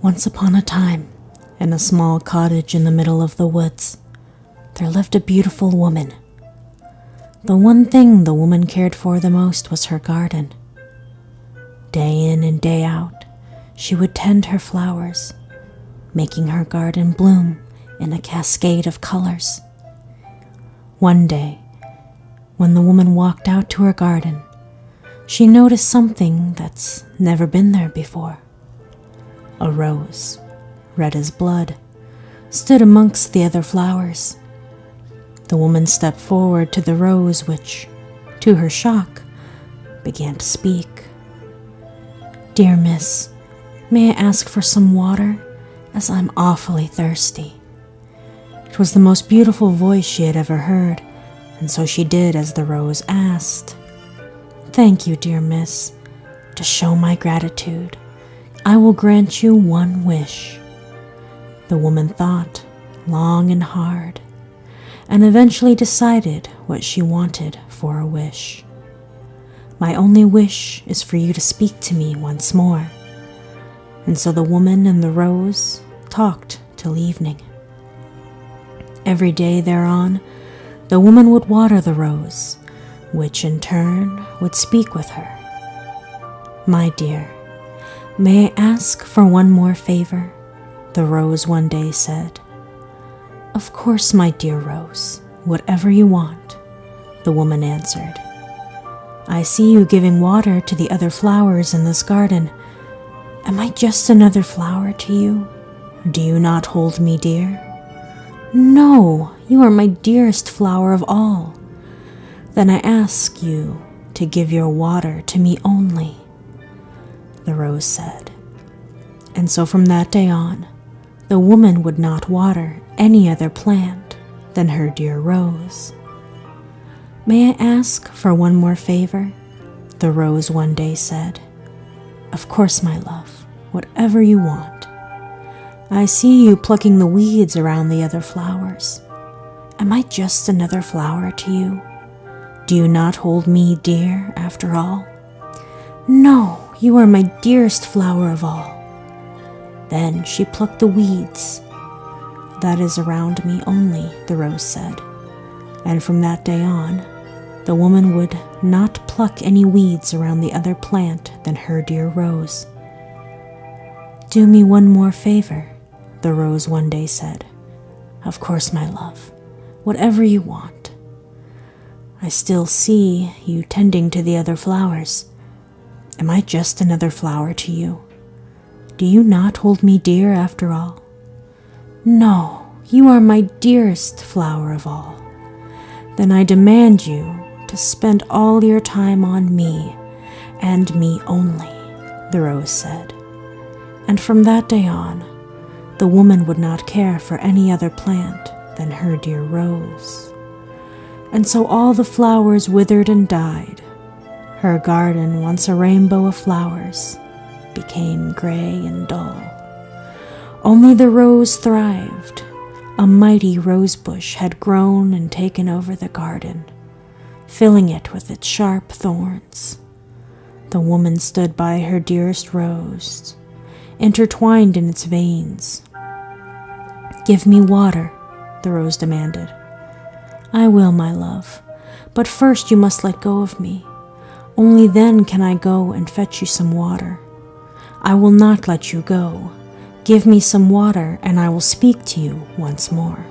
Once upon a time, in a small cottage in the middle of the woods, there lived a beautiful woman. The one thing the woman cared for the most was her garden. Day in and day out, she would tend her flowers, making her garden bloom in a cascade of colors. One day, when the woman walked out to her garden, she noticed something that's never been there before. A rose, red as blood, stood amongst the other flowers. The woman stepped forward to the rose, which, to her shock, began to speak. "Dear miss, may I ask for some water, as I'm awfully thirsty?" It was the most beautiful voice she had ever heard, and so she did as the rose asked. "Thank you, dear miss. To show my gratitude, I will grant you one wish." The woman thought long and hard, and eventually decided what she wanted for a wish. "My only wish is for you to speak to me once more." And so the woman and the rose talked till evening. Every day thereon, the woman would water the rose, which in turn would speak with her. "My dear, may I ask for one more favor?" the rose one day said. "Of course, my dear rose, whatever you want," the woman answered. "I see you giving water to the other flowers in this garden. Am I just another flower to you? Do you not hold me dear?" "No, you are my dearest flower of all." "Then I ask you to give your water to me only," the rose said. And so from that day on, the woman would not water any other plant than her dear rose. "May I ask for one more favor?" the rose one day said. "Of course, my love, whatever you want. I see you plucking the weeds around the other flowers. Am I just another flower to you? Do you not hold me dear after all?" "No, you are my dearest flower of all." Then she plucked the weeds. "That is around me only," the rose said. And from that day on, the woman would not pluck any weeds around the other plant than her dear rose. "Do me one more favor," the rose one day said. "Of course, my love, whatever you want. I still see you tending to the other flowers. Am I just another flower to you? Do you not hold me dear after all?" "No, you are my dearest flower of all." "Then I demand you to spend all your time on me, and me only," the rose said. And from that day on, the woman would not care for any other plant than her dear rose. And so all the flowers withered and died. Her garden, once a rainbow of flowers, became gray and dull. Only the rose thrived. A mighty rose bush had grown and taken over the garden, filling it with its sharp thorns. The woman stood by her dearest rose, intertwined in its veins. "Give me water," the rose demanded. "I will, my love, but first you must let go of me. Only then can I go and fetch you some water." "I will not let you go. Give me some water, and I will speak to you once more."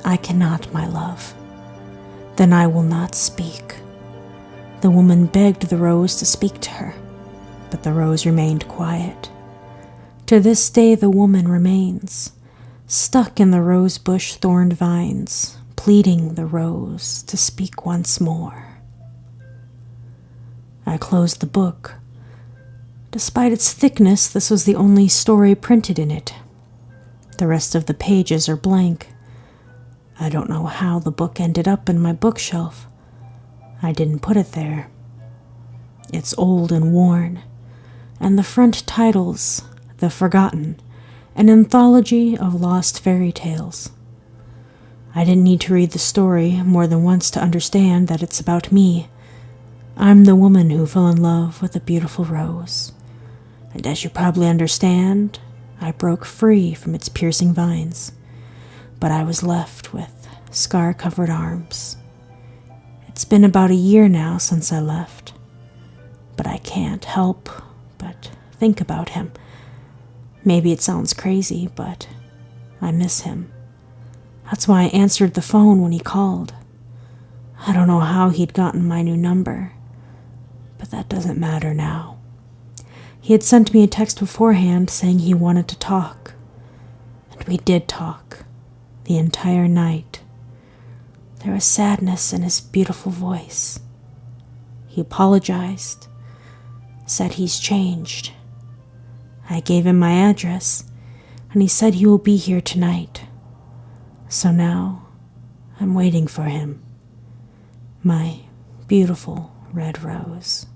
"I cannot, my love." "Then I will not speak." The woman begged the rose to speak to her, but the rose remained quiet. To this day the woman remains, stuck in the rose bush thorned vines, pleading the rose to speak once more. I closed the book. Despite its thickness, this was the only story printed in it. The rest of the pages are blank. I don't know how the book ended up in my bookshelf. I didn't put it there. It's old and worn, and the front title's The Forgotten, an anthology of lost fairy tales. I didn't need to read the story more than once to understand that it's about me. I'm the woman who fell in love with a beautiful rose. And as you probably understand, I broke free from its piercing vines, but I was left with scar-covered arms. It's been about a year now since I left, but I can't help but think about him. Maybe it sounds crazy, but I miss him. That's why I answered the phone when he called. I don't know how he'd gotten my new number, but that doesn't matter now. He had sent me a text beforehand saying he wanted to talk, and we did talk the entire night. There was sadness in his beautiful voice. He apologized, said he's changed. I gave him my address, and he said he will be here tonight. So now I'm waiting for him, my beautiful red rose.